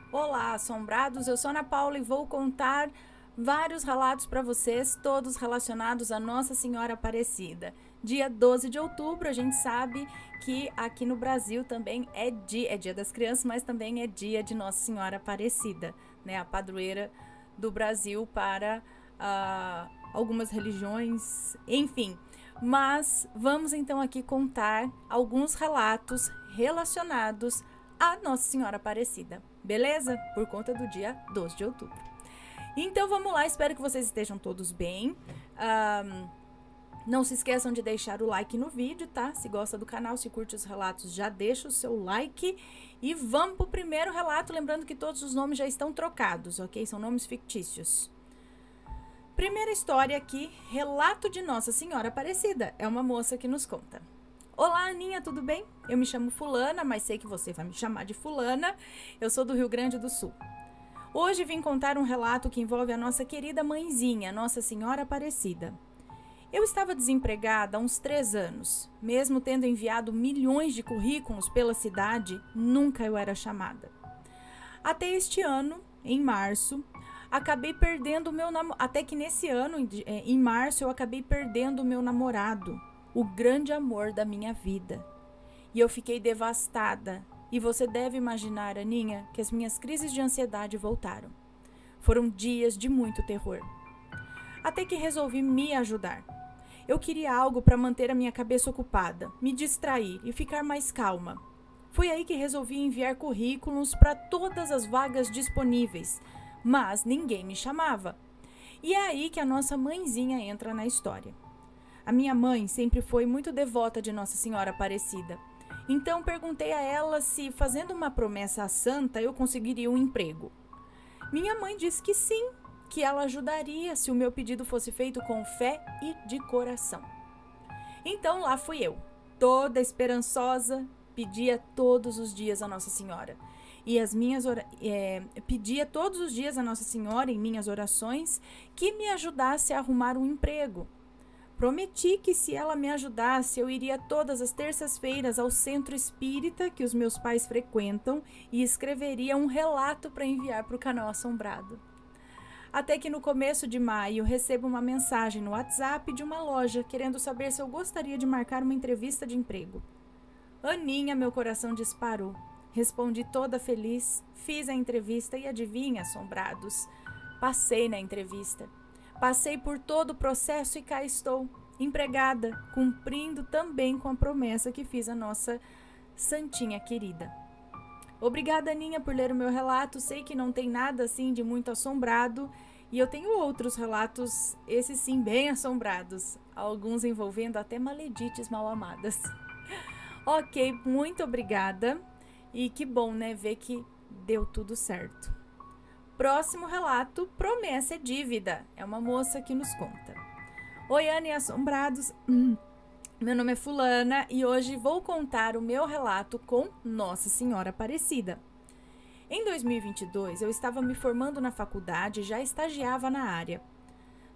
Olá, assombrados! Eu sou Ana Paula e vou contar vários relatos para vocês, todos relacionados a Nossa Senhora Aparecida. Dia 12 de outubro, a gente sabe que aqui no Brasil também é dia das crianças, mas também é dia de Nossa Senhora Aparecida, né? A padroeira do Brasil para algumas religiões, enfim. Mas vamos então aqui contar alguns relatos relacionados a Nossa Senhora Aparecida, beleza? Por conta do dia 12 de outubro. Então vamos lá, espero que vocês estejam todos bem. Não se esqueçam de deixar o like no vídeo, tá? Se gosta do canal, se curte os relatos, já deixa o seu like. E vamos pro primeiro relato, lembrando que todos os nomes já estão trocados, ok? São nomes fictícios. Primeira história aqui, relato de Nossa Senhora Aparecida. É uma moça que nos conta. Olá, Aninha, tudo bem? Eu me chamo Fulana, mas sei que você vai me chamar de Fulana. Eu sou do Rio Grande do Sul. Hoje vim contar um relato que envolve a nossa querida mãezinha, Nossa Senhora Aparecida. Eu estava desempregada há uns 3 anos. Mesmo tendo enviado milhões de currículos pela cidade, nunca eu era chamada. Até este ano, em março, acabei perdendo o meu namorado. Até que nesse ano, em março, eu acabei perdendo o meu namorado, o grande amor da minha vida. E eu fiquei devastada. E você deve imaginar, Aninha, que as minhas crises de ansiedade voltaram. Foram dias de muito terror. Até que resolvi me ajudar. Eu queria algo para manter a minha cabeça ocupada, me distrair e ficar mais calma. Foi aí que resolvi enviar currículos para todas as vagas disponíveis, mas ninguém me chamava. E é aí que a nossa mãezinha entra na história. A minha mãe sempre foi muito devota de Nossa Senhora Aparecida. Então perguntei a ela se, fazendo uma promessa à santa, eu conseguiria um emprego. Minha mãe disse que sim, que ela ajudaria se o meu pedido fosse feito com fé e de coração. Então lá fui eu, toda esperançosa, pedia todos os dias a Nossa Senhora. E pedia todos os dias a Nossa Senhora, em minhas orações, que me ajudasse a arrumar um emprego. Prometi que se ela me ajudasse, eu iria todas as terças-feiras ao centro espírita que os meus pais frequentam e escreveria um relato para enviar para o canal Assombrado. Até que no começo de maio recebo uma mensagem no WhatsApp de uma loja querendo saber se eu gostaria de marcar uma entrevista de emprego. Aninha, meu coração disparou. Respondi toda feliz, fiz a entrevista e adivinha, assombrados? Passei na entrevista. Passei por todo o processo e cá estou, empregada, cumprindo também com a promessa que fiz à nossa santinha querida. Obrigada, Aninha, por ler o meu relato. Sei que não tem nada assim de muito assombrado e eu tenho outros relatos, esses sim, bem assombrados, alguns envolvendo até maledites mal amadas. Ok, muito obrigada e que bom, né, ver que deu tudo certo. Próximo relato, promessa é dívida. É uma moça que nos conta. Oi, Ana e assombrados. Meu nome é Fulana e hoje vou contar o meu relato com Nossa Senhora Aparecida. Em 2022, eu estava me formando na faculdade e já estagiava na área.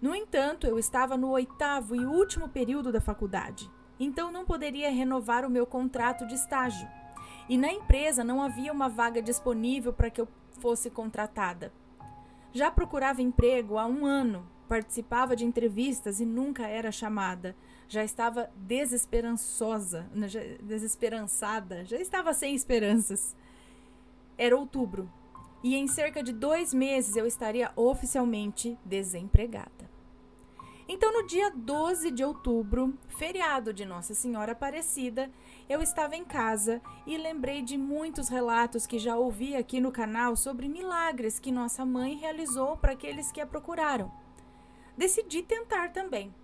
No entanto, eu estava no 8º e último período da faculdade, então não poderia renovar o meu contrato de estágio. E na empresa não havia uma vaga disponível para que eu fosse contratada. Já procurava emprego há 1 ano, participava de entrevistas e nunca era chamada. Já estava desesperançada, já estava sem esperanças. Era outubro e em cerca de 2 meses eu estaria oficialmente desempregada. Então, no dia 12 de outubro, feriado de Nossa Senhora Aparecida, eu estava em casa e lembrei de muitos relatos que já ouvi aqui no canal sobre milagres que nossa mãe realizou para aqueles que a procuraram. Decidi tentar também.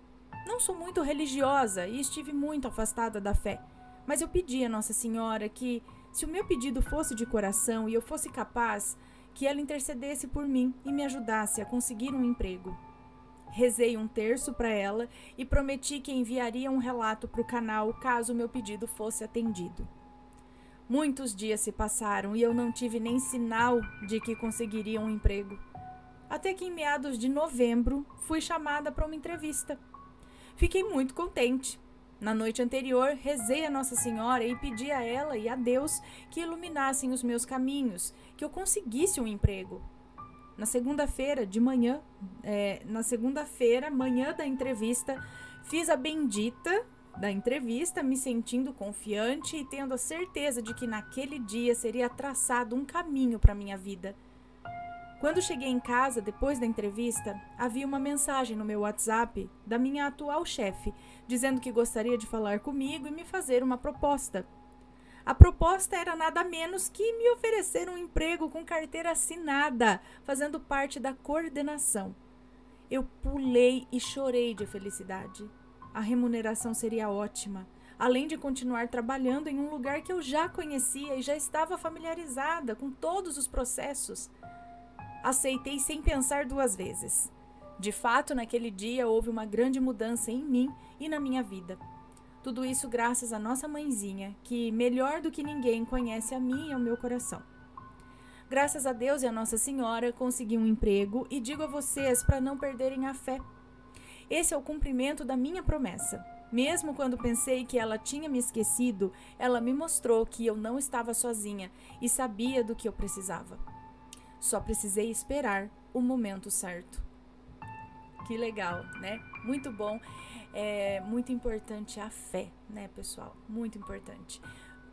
Não sou muito religiosa e estive muito afastada da fé, mas eu pedi a Nossa Senhora que, se o meu pedido fosse de coração e eu fosse capaz, que ela intercedesse por mim e me ajudasse a conseguir um emprego. Rezei 1/3 para ela e prometi que enviaria um relato para o canal caso o meu pedido fosse atendido. Muitos dias se passaram e eu não tive nem sinal de que conseguiria um emprego. Até que em meados de novembro fui chamada para uma entrevista. Fiquei muito contente. Na noite anterior, rezei a Nossa Senhora e pedi a ela e a Deus que iluminassem os meus caminhos, que eu conseguisse um emprego. Na segunda-feira, manhã da entrevista, fiz a bendita da entrevista, me sentindo confiante e tendo a certeza de que naquele dia seria traçado um caminho para minha vida. Quando cheguei em casa, depois da entrevista, havia uma mensagem no meu WhatsApp da minha atual chefe, dizendo que gostaria de falar comigo e me fazer uma proposta. A proposta era nada menos que me oferecer um emprego com carteira assinada, fazendo parte da coordenação. Eu pulei e chorei de felicidade. A remuneração seria ótima, além de continuar trabalhando em um lugar que eu já conhecia e já estava familiarizada com todos os processos. Aceitei sem pensar duas vezes. De fato, naquele dia houve uma grande mudança em mim e na minha vida. Tudo isso graças à nossa mãezinha, que melhor do que ninguém conhece a mim e ao meu coração. Graças a Deus e a Nossa Senhora, consegui um emprego e digo a vocês para não perderem a fé. Esse é o cumprimento da minha promessa. Mesmo quando pensei que ela tinha me esquecido, ela me mostrou que eu não estava sozinha e sabia do que eu precisava. Só precisei esperar o momento certo. Que legal, né? Muito bom. É muito importante a fé, né, pessoal? Muito importante.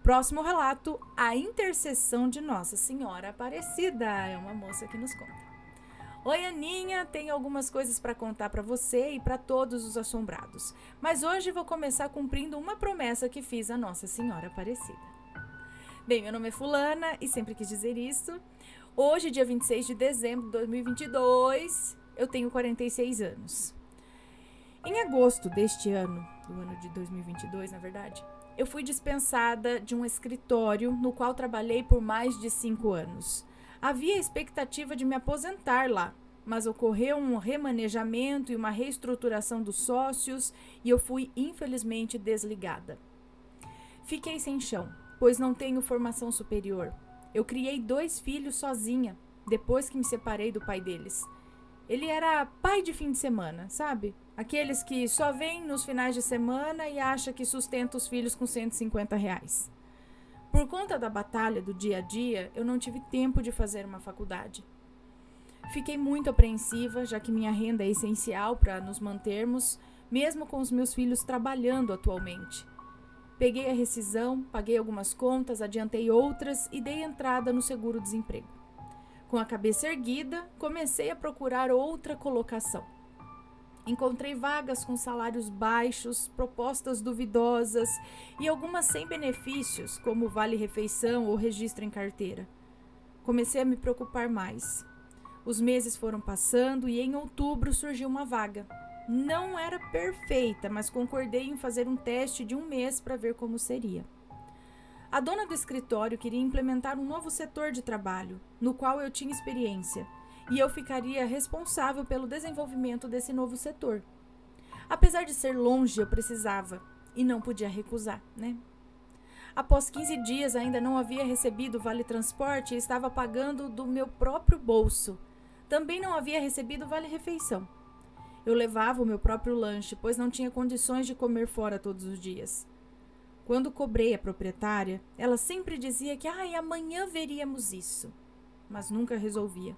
Próximo relato, a intercessão de Nossa Senhora Aparecida. É uma moça que nos conta. Oi, Aninha, tenho algumas coisas para contar para você e para todos os assombrados. Mas hoje vou começar cumprindo uma promessa que fiz a Nossa Senhora Aparecida. Bem, meu nome é Fulana e sempre quis dizer isso. Hoje, dia 26 de dezembro de 2022, eu tenho 46 anos. Em agosto deste ano, do ano de 2022, na verdade, eu fui dispensada de um escritório no qual trabalhei por mais de 5 anos. Havia expectativa de me aposentar lá, mas ocorreu um remanejamento e uma reestruturação dos sócios e eu fui, infelizmente, desligada. Fiquei sem chão, pois não tenho formação superior. Eu criei 2 filhos sozinha, depois que me separei do pai deles. Ele era pai de fim de semana, sabe? Aqueles que só vêm nos finais de semana e acha que sustenta os filhos com R$150. Por conta da batalha do dia a dia, eu não tive tempo de fazer uma faculdade. Fiquei muito apreensiva, já que minha renda é essencial para nos mantermos, mesmo com os meus filhos trabalhando atualmente. Peguei a rescisão, paguei algumas contas, adiantei outras e dei entrada no seguro-desemprego. Com a cabeça erguida, comecei a procurar outra colocação. Encontrei vagas com salários baixos, propostas duvidosas e algumas sem benefícios, como vale-refeição ou registro em carteira. Comecei a me preocupar mais. Os meses foram passando e em outubro surgiu uma vaga. Não era perfeita, mas concordei em fazer um teste de 1 mês para ver como seria. A dona do escritório queria implementar um novo setor de trabalho, no qual eu tinha experiência, e eu ficaria responsável pelo desenvolvimento desse novo setor. Apesar de ser longe, eu precisava, e não podia recusar, né? Após 15 dias, ainda não havia recebido o vale-transporte e estava pagando do meu próprio bolso. Também não havia recebido o vale-refeição. Eu levava o meu próprio lanche, pois não tinha condições de comer fora todos os dias. Quando cobrei a proprietária, ela sempre dizia que amanhã veríamos isso, mas nunca resolvia.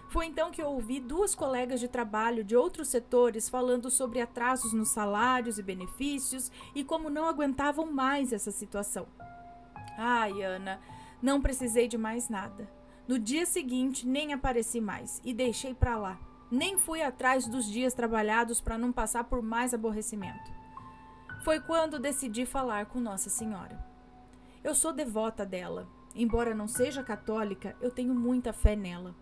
Foi então que eu ouvi 2 colegas de trabalho de outros setores falando sobre atrasos nos salários e benefícios e como não aguentavam mais essa situação. Ana, não precisei de mais nada. No dia seguinte, nem apareci mais e deixei pra lá. Nem fui atrás dos dias trabalhados para não passar por mais aborrecimento. Foi quando decidi falar com Nossa Senhora. Eu sou devota dela. Embora não seja católica, eu tenho muita fé nela.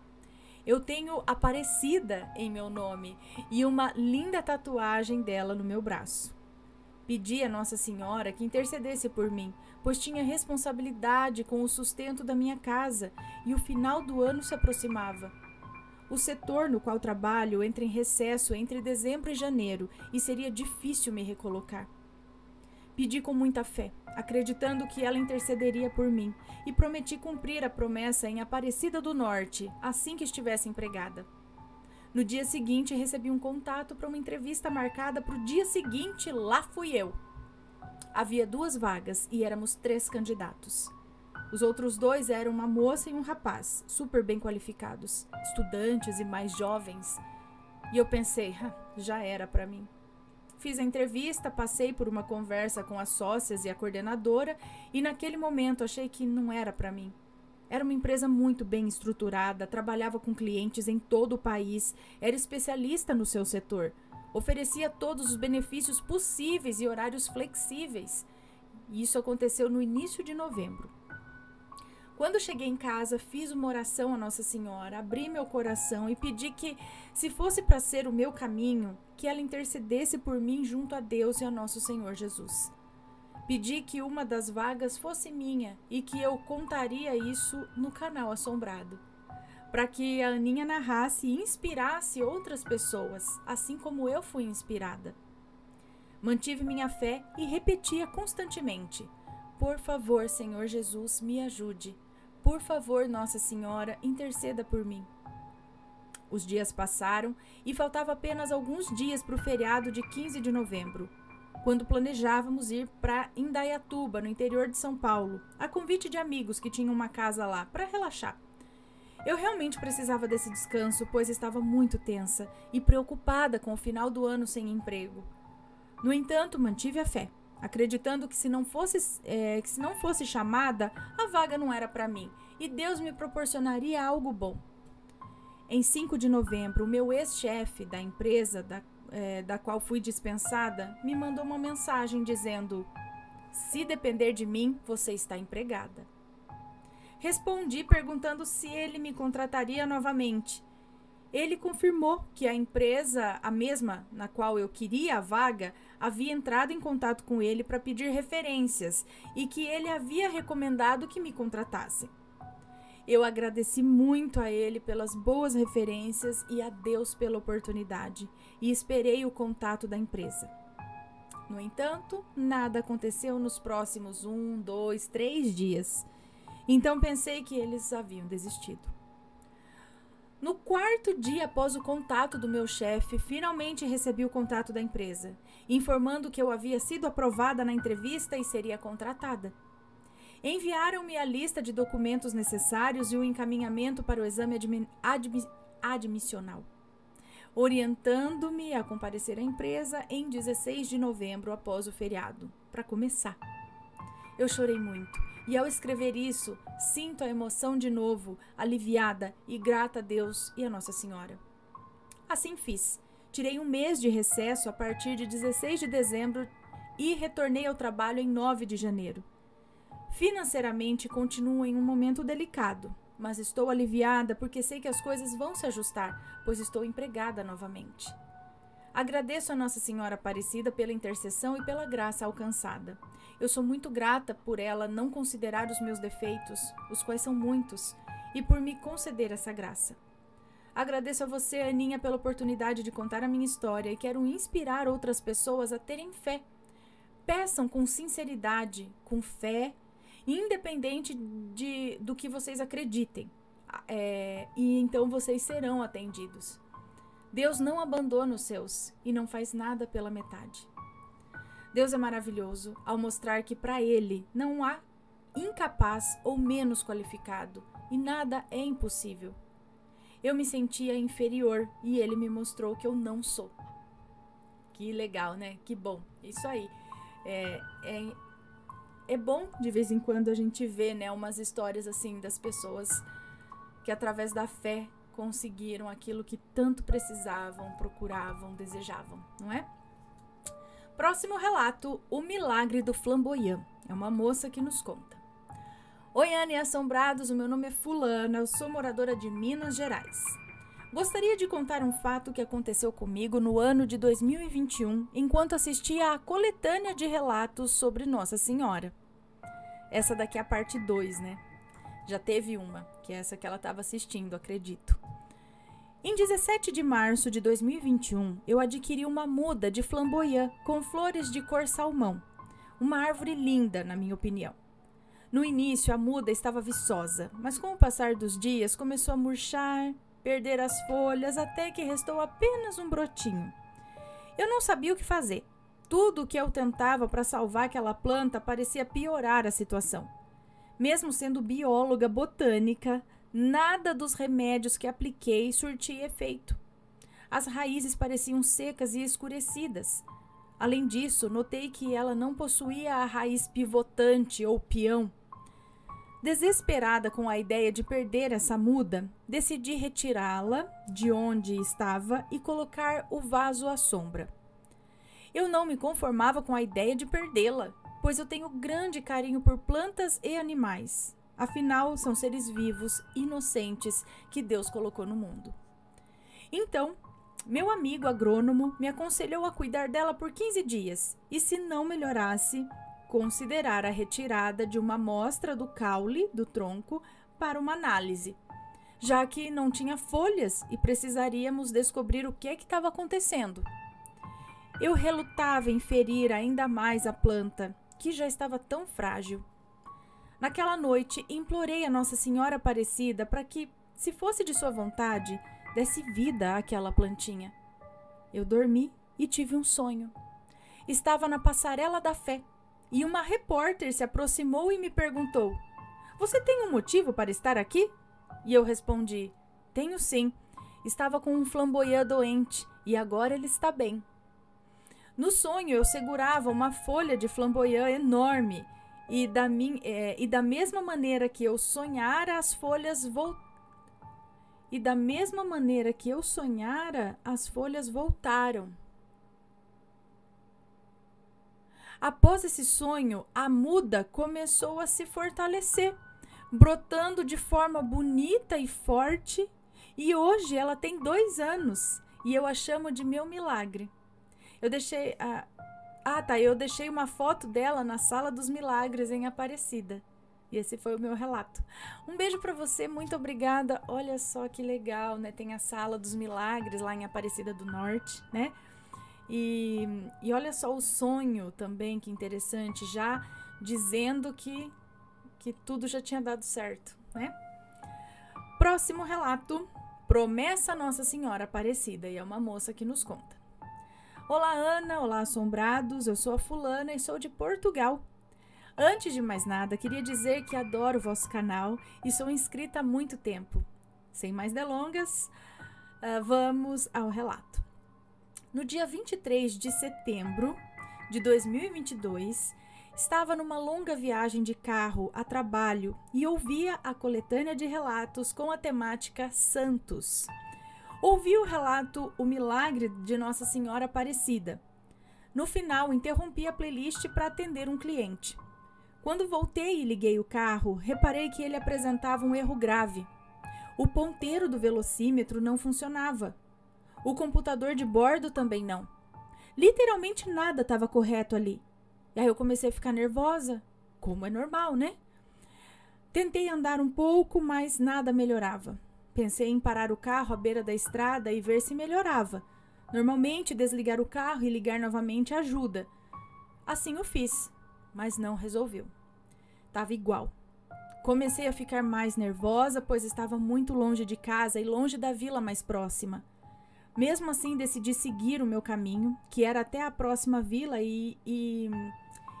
Eu tenho Aparecida em meu nome e uma linda tatuagem dela no meu braço. Pedi a Nossa Senhora que intercedesse por mim, pois tinha responsabilidade com o sustento da minha casa e o final do ano se aproximava. O setor no qual trabalho entra em recesso entre dezembro e janeiro e seria difícil me recolocar. Pedi com muita fé, acreditando que ela intercederia por mim, e prometi cumprir a promessa em Aparecida do Norte, assim que estivesse empregada. No dia seguinte, recebi um contato para uma entrevista marcada para o dia seguinte, lá fui eu. Havia 2 vagas e éramos 3 candidatos. Os outros 2 eram uma moça e um rapaz, super bem qualificados, estudantes e mais jovens. E eu pensei, já era para mim. Fiz a entrevista, passei por uma conversa com as sócias e a coordenadora e naquele momento achei que não era para mim. Era uma empresa muito bem estruturada, trabalhava com clientes em todo o país, era especialista no seu setor, oferecia todos os benefícios possíveis e horários flexíveis. E isso aconteceu no início de novembro. Quando cheguei em casa, fiz uma oração a Nossa Senhora, abri meu coração e pedi que, se fosse para ser o meu caminho, que ela intercedesse por mim junto a Deus e a Nosso Senhor Jesus. Pedi que uma das vagas fosse minha e que eu contaria isso no canal Assombrado, para que a Aninha narrasse e inspirasse outras pessoas, assim como eu fui inspirada. Mantive minha fé e repetia constantemente: por favor, Senhor Jesus, me ajude. Por favor, Nossa Senhora, interceda por mim. Os dias passaram e faltava apenas alguns dias para o feriado de 15 de novembro, quando planejávamos ir para Indaiatuba, no interior de São Paulo, a convite de amigos que tinham uma casa lá, para relaxar. Eu realmente precisava desse descanso, pois estava muito tensa e preocupada com o final do ano sem emprego. No entanto, mantive a fé, acreditando que se não fosse chamada, a vaga não era para mim e Deus me proporcionaria algo bom. Em 5 de novembro, o meu ex-chefe da empresa da qual fui dispensada me mandou uma mensagem dizendo: se depender de mim, você está empregada. Respondi perguntando se ele me contrataria novamente. Ele confirmou que a empresa, a mesma na qual eu queria a vaga, havia entrado em contato com ele para pedir referências e que ele havia recomendado que me contratassem. Eu agradeci muito a ele pelas boas referências e a Deus pela oportunidade e esperei o contato da empresa. No entanto, nada aconteceu nos próximos 1, 2, 3 dias. Então pensei que eles haviam desistido. No 4º dia após o contato do meu chefe, finalmente recebi o contato da empresa, informando que eu havia sido aprovada na entrevista e seria contratada. Enviaram-me a lista de documentos necessários e o encaminhamento para o exame admissional, orientando-me a comparecer à empresa em 16 de novembro após o feriado, para começar. Eu chorei muito e ao escrever isso, sinto a emoção de novo, aliviada e grata a Deus e a Nossa Senhora. Assim fiz. Tirei um mês de recesso a partir de 16 de dezembro e retornei ao trabalho em 9 de janeiro. Financeiramente, continuo em um momento delicado, mas estou aliviada porque sei que as coisas vão se ajustar, pois estou empregada novamente. Agradeço a Nossa Senhora Aparecida pela intercessão e pela graça alcançada. Eu sou muito grata por ela não considerar os meus defeitos, os quais são muitos, e por me conceder essa graça. Agradeço a você, Aninha, pela oportunidade de contar a minha história e quero inspirar outras pessoas a terem fé. Peçam com sinceridade, com fé, independente do que vocês acreditem, e então vocês serão atendidos. Deus não abandona os seus e não faz nada pela metade. Deus é maravilhoso ao mostrar que para Ele não há incapaz ou menos qualificado e nada é impossível. Eu me sentia inferior e Ele me mostrou que eu não sou. Que legal, né? Que bom. Isso aí. É bom de vez em quando a gente vê, né, umas histórias assim das pessoas que através da fé conseguiram aquilo que tanto precisavam, procuravam, desejavam, não é? Próximo relato, o milagre do flamboyant. É uma moça que nos conta. Oi, Ana e assombrados, o meu nome é Fulana, eu sou moradora de Minas Gerais. Gostaria de contar um fato que aconteceu comigo no ano de 2021, enquanto assistia à coletânea de relatos sobre Nossa Senhora. Essa daqui é a parte 2, né? Já teve uma, que é essa que ela estava assistindo, acredito. Em 17 de março de 2021, eu adquiri uma muda de flamboyant com flores de cor salmão. Uma árvore linda, na minha opinião. No início, a muda estava viçosa, mas com o passar dos dias começou a murchar, perder as folhas, até que restou apenas um brotinho. Eu não sabia o que fazer. tudo o que eu tentava para salvar aquela planta parecia piorar a situação. Mesmo sendo bióloga botânica, nada dos remédios que apliquei surtia efeito. As raízes pareciam secas e escurecidas. Além disso, notei que ela não possuía a raiz pivotante ou peão. Desesperada com a ideia de perder essa muda, decidi retirá-la de onde estava e colocar o vaso à sombra. Eu não me conformava com a ideia de perdê-la, pois eu tenho grande carinho por plantas e animais. Afinal, são seres vivos, inocentes, que Deus colocou no mundo. Então, meu amigo agrônomo me aconselhou a cuidar dela por 15 dias e, se não melhorasse, considerar a retirada de uma amostra do caule do tronco para uma análise, já que não tinha folhas e precisaríamos descobrir o que estava acontecendo. Eu relutava em ferir ainda mais a planta, que já estava tão frágil. Naquela noite, implorei a Nossa Senhora Aparecida para que, se fosse de sua vontade, desse vida àquela plantinha. Eu dormi e tive um sonho. Estava na passarela da fé e uma repórter se aproximou e me perguntou: "Você tem um motivo para estar aqui?" E eu respondi: "Tenho sim. Estava com um flamboyant doente e agora ele está bem." No sonho, eu segurava uma folha de flamboyant enorme e da mesma maneira que eu sonhara, as folhas voltaram. Após esse sonho, a muda começou a se fortalecer, brotando de forma bonita e forte, e hoje ela tem 2 anos e eu a chamo de meu milagre. Eu deixei uma foto dela na Sala dos Milagres em Aparecida. E esse foi o meu relato. Um beijo para você, muito obrigada. Olha só que legal, né? Tem a Sala dos Milagres lá em Aparecida do Norte, né? E olha só o sonho também, que interessante, já dizendo que tudo já tinha dado certo, né? Próximo relato, Promessa Nossa Senhora Aparecida, e é uma moça que nos conta. Olá, Ana, olá, assombrados, eu sou a fulana e sou de Portugal. Antes de mais nada, queria dizer que adoro o vosso canal e sou inscrita há muito tempo. Sem mais delongas, vamos ao relato. No dia 23 de setembro de 2022, estava numa longa viagem de carro a trabalho e ouvia a coletânea de relatos com a temática Santos. Ouvi o relato O Milagre de Nossa Senhora Aparecida. No final, interrompi a playlist para atender um cliente. Quando voltei e liguei o carro, reparei que ele apresentava um erro grave. O ponteiro do velocímetro não funcionava. O computador de bordo também não. Literalmente nada estava correto ali. E aí eu comecei a ficar nervosa, como é normal, né? Tentei andar um pouco, mas nada melhorava. Pensei em parar o carro à beira da estrada e ver se melhorava. Normalmente, desligar o carro e ligar novamente ajuda. Assim o fiz, mas não resolveu. Tava igual. Comecei a ficar mais nervosa, pois estava muito longe de casa e longe da vila mais próxima. Mesmo assim, decidi seguir o meu caminho, que era até a próxima vila e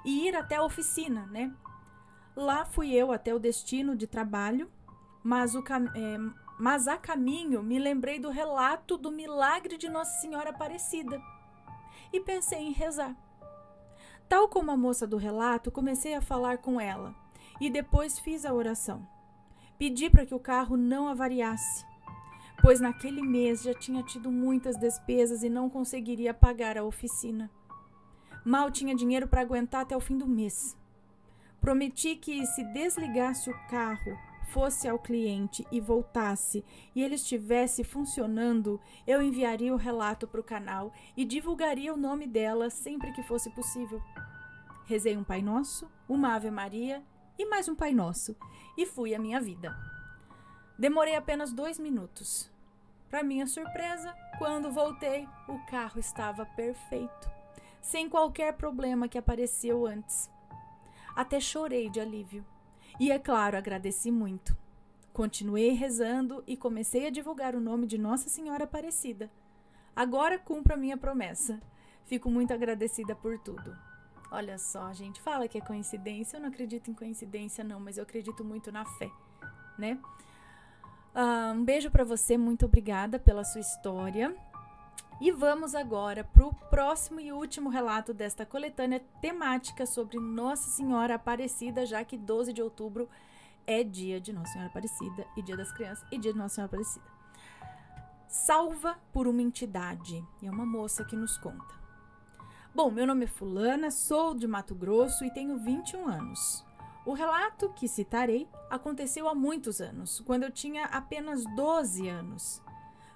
ir até a oficina, né? Lá fui eu até o destino de trabalho, mas a caminho me lembrei do relato do milagre de Nossa Senhora Aparecida e pensei em rezar. Tal como a moça do relato, comecei a falar com ela e depois fiz a oração. Pedi para que o carro não avariasse, pois naquele mês já tinha tido muitas despesas e não conseguiria pagar a oficina. Mal tinha dinheiro para aguentar até o fim do mês. Prometi que, se desligasse o carro, fosse ao cliente e voltasse e ele estivesse funcionando, eu enviaria o relato para o canal e divulgaria o nome dela sempre que fosse possível. Rezei um Pai Nosso, uma Ave Maria e mais um Pai Nosso e fui à minha vida. Demorei apenas 2 minutos. Para minha surpresa, quando voltei, o carro estava perfeito, sem qualquer problema que apareceu antes. Até chorei de alívio. E, é claro, agradeci muito. Continuei rezando e comecei a divulgar o nome de Nossa Senhora Aparecida. Agora cumpro a minha promessa. Fico muito agradecida por tudo. Olha só, gente, fala que é coincidência. Eu não acredito em coincidência, não, mas eu acredito muito na fé, né? Um beijo pra você, muito obrigada pela sua história. E vamos agora pro próximo e último relato desta coletânea temática sobre Nossa Senhora Aparecida, já que 12 de outubro é dia de Nossa Senhora Aparecida e dia das crianças e dia de Nossa Senhora Aparecida. Salva por uma entidade. E é uma moça que nos conta. Bom, meu nome é fulana, sou de Mato Grosso e tenho 21 anos. O relato que citarei aconteceu há muitos anos, quando eu tinha apenas 12 anos.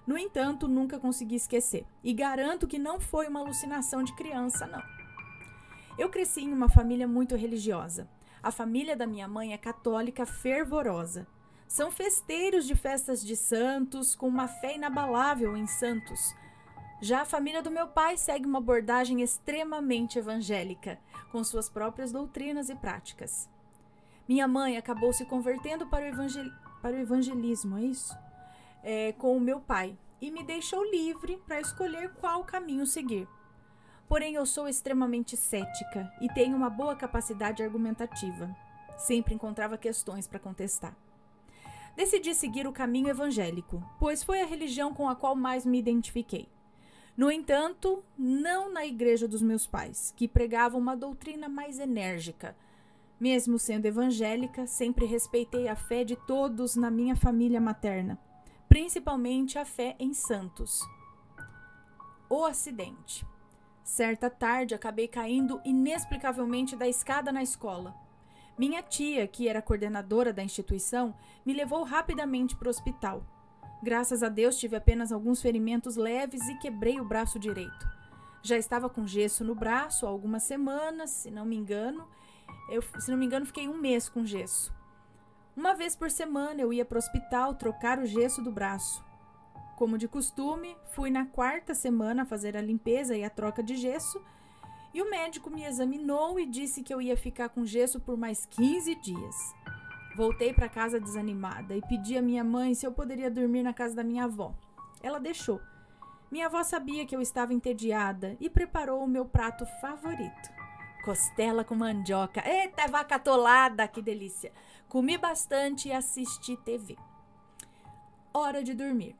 No entanto, nunca consegui esquecer, e garanto que não foi uma alucinação de criança, não. Eu cresci em uma família muito religiosa. A família da minha mãe é católica fervorosa. São festeiros de festas de santos, com uma fé inabalável em santos. Já a família do meu pai segue uma abordagem extremamente evangélica, com suas próprias doutrinas e práticas. Minha mãe acabou se convertendo para o evangelismo, é isso? Com o meu pai, e me deixou livre para escolher qual caminho seguir. Porém, eu sou extremamente cética e tenho uma boa capacidade argumentativa. Sempre encontrava questões para contestar. Decidi seguir o caminho evangélico, pois foi a religião com a qual mais me identifiquei. No entanto, não na igreja dos meus pais, que pregavam uma doutrina mais enérgica. Mesmo sendo evangélica, sempre respeitei a fé de todos na minha família materna, principalmente a fé em santos. O acidente. Certa tarde, acabei caindo inexplicavelmente da escada na escola. Minha tia, que era coordenadora da instituição, me levou rapidamente para o hospital. Graças a Deus, tive apenas alguns ferimentos leves e quebrei o braço direito. Já estava com gesso no braço há algumas semanas, se não me engano, fiquei 1 mês com gesso. Uma vez por semana eu ia para o hospital trocar o gesso do braço. Como de costume, fui na 4ª semana fazer a limpeza e a troca de gesso, e o médico me examinou e disse que eu ia ficar com gesso por mais 15 dias. Voltei para casa desanimada e pedi à minha mãe se eu poderia dormir na casa da minha avó. Ela deixou. Minha avó sabia que eu estava entediada e preparou o meu prato favorito. Costela com mandioca. Eita, vaca atolada, que delícia! Comi bastante e assisti TV. Hora de dormir.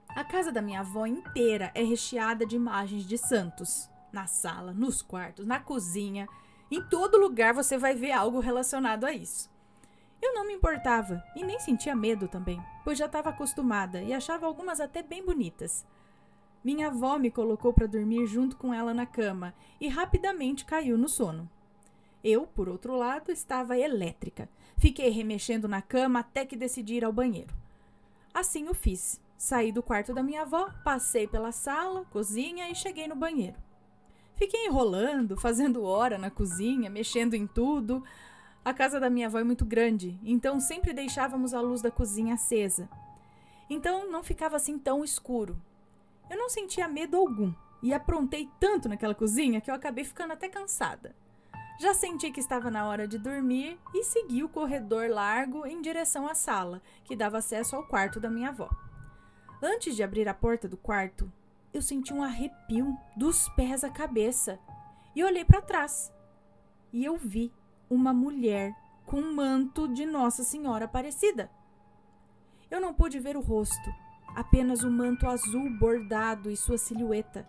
A casa da minha avó inteira é recheada de imagens de santos. Na sala, nos quartos, na cozinha. Em todo lugar você vai ver algo relacionado a isso. Eu não me importava e nem sentia medo também, pois já estava acostumada e achava algumas até bem bonitas. Minha avó me colocou para dormir junto com ela na cama e rapidamente caiu no sono. Eu, por outro lado, estava elétrica. Fiquei remexendo na cama até que decidi ir ao banheiro. Assim o fiz. Saí do quarto da minha avó, passei pela sala, cozinha e cheguei no banheiro. Fiquei enrolando, fazendo hora na cozinha, mexendo em tudo. A casa da minha avó é muito grande, então sempre deixávamos a luz da cozinha acesa. Então não ficava assim tão escuro. Eu não sentia medo algum e aprontei tanto naquela cozinha que eu acabei ficando até cansada. Já senti que estava na hora de dormir e segui o corredor largo em direção à sala, que dava acesso ao quarto da minha avó. Antes de abrir a porta do quarto, eu senti um arrepio dos pés à cabeça e olhei para trás. E eu vi uma mulher com um manto de Nossa Senhora Aparecida. Eu não pude ver o rosto, apenas o manto azul bordado e sua silhueta.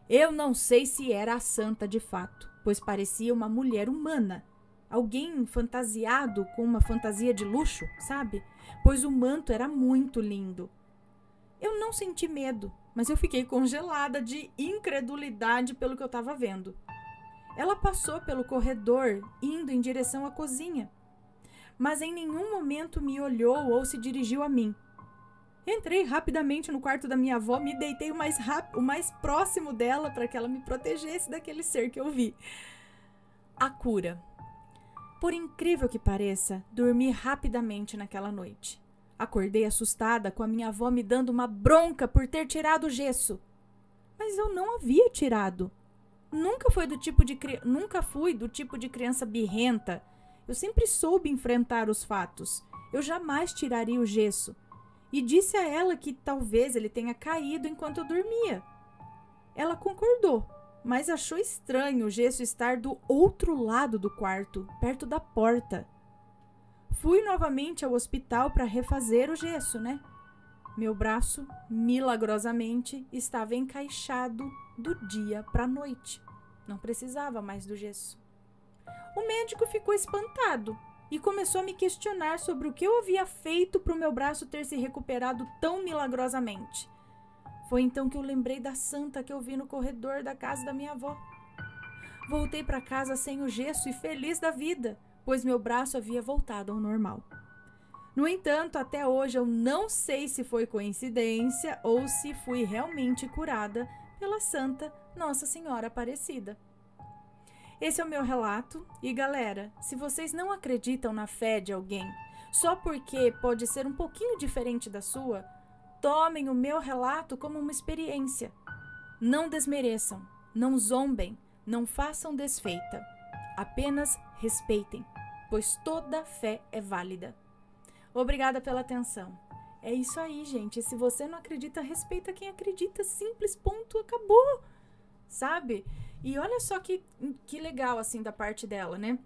Eu não sei se era a santa de fato, pois parecia uma mulher humana, alguém fantasiado com uma fantasia de luxo, sabe? Pois o manto era muito lindo. Eu não senti medo, mas eu fiquei congelada de incredulidade pelo que eu estava vendo. Ela passou pelo corredor, indo em direção à cozinha, mas em nenhum momento me olhou ou se dirigiu a mim. Entrei rapidamente no quarto da minha avó, me deitei o mais próximo dela para que ela me protegesse daquele ser que eu vi. A cura. Por incrível que pareça, dormi rapidamente naquela noite. Acordei assustada com a minha avó me dando uma bronca por ter tirado o gesso. Mas eu não havia tirado. Nunca fui do tipo de criança birrenta. Eu sempre soube enfrentar os fatos. Eu jamais tiraria o gesso. E disse a ela que talvez ele tenha caído enquanto eu dormia. Ela concordou, mas achou estranho o gesso estar do outro lado do quarto, perto da porta. Fui novamente ao hospital para refazer o gesso, né? Meu braço, milagrosamente, estava encaixado do dia para a noite. Não precisava mais do gesso. O médico ficou espantado e começou a me questionar sobre o que eu havia feito para o meu braço ter se recuperado tão milagrosamente. Foi então que eu lembrei da santa que eu vi no corredor da casa da minha avó. Voltei para casa sem o gesso e feliz da vida, pois meu braço havia voltado ao normal. No entanto, até hoje eu não sei se foi coincidência ou se fui realmente curada pela Santa Nossa Senhora Aparecida. Esse é o meu relato e, galera, se vocês não acreditam na fé de alguém só porque pode ser um pouquinho diferente da sua, tomem o meu relato como uma experiência. Não desmereçam, não zombem, não façam desfeita. Apenas respeitem, pois toda fé é válida. Obrigada pela atenção. É isso aí, gente. Se você não acredita, respeita quem acredita. Simples, ponto, acabou. Sabe? E olha só que legal, assim, da parte dela, né?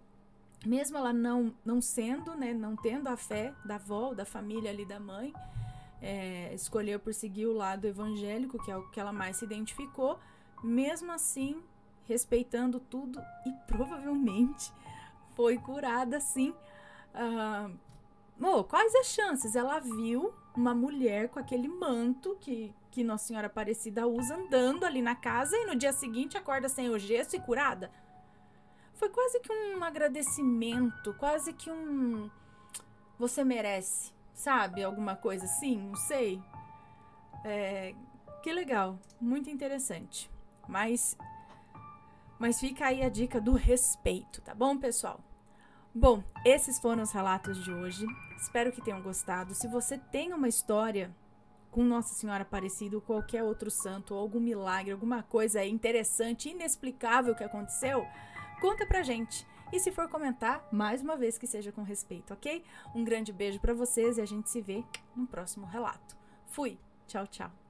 Mesmo ela não sendo, né? Não tendo a fé da avó, da família ali, da mãe, escolheu por seguir o lado evangélico, que é o que ela mais se identificou. Mesmo assim, respeitando tudo e provavelmente foi curada, sim. Quais as chances? Ela viu uma mulher com aquele manto que Nossa Senhora Aparecida usa andando ali na casa e no dia seguinte acorda sem o gesso e curada. Foi quase que um agradecimento, quase que um você merece, sabe? Alguma coisa assim, não sei. Que legal, muito interessante. Mas fica aí a dica do respeito, tá bom, pessoal? Bom, esses foram os relatos de hoje. Espero que tenham gostado. Se você tem uma história com Nossa Senhora Aparecida ou qualquer outro santo, ou algum milagre, alguma coisa interessante, inexplicável que aconteceu, conta pra gente. E se for comentar, mais uma vez que seja com respeito, ok? Um grande beijo pra vocês e a gente se vê no próximo relato. Fui! Tchau, tchau!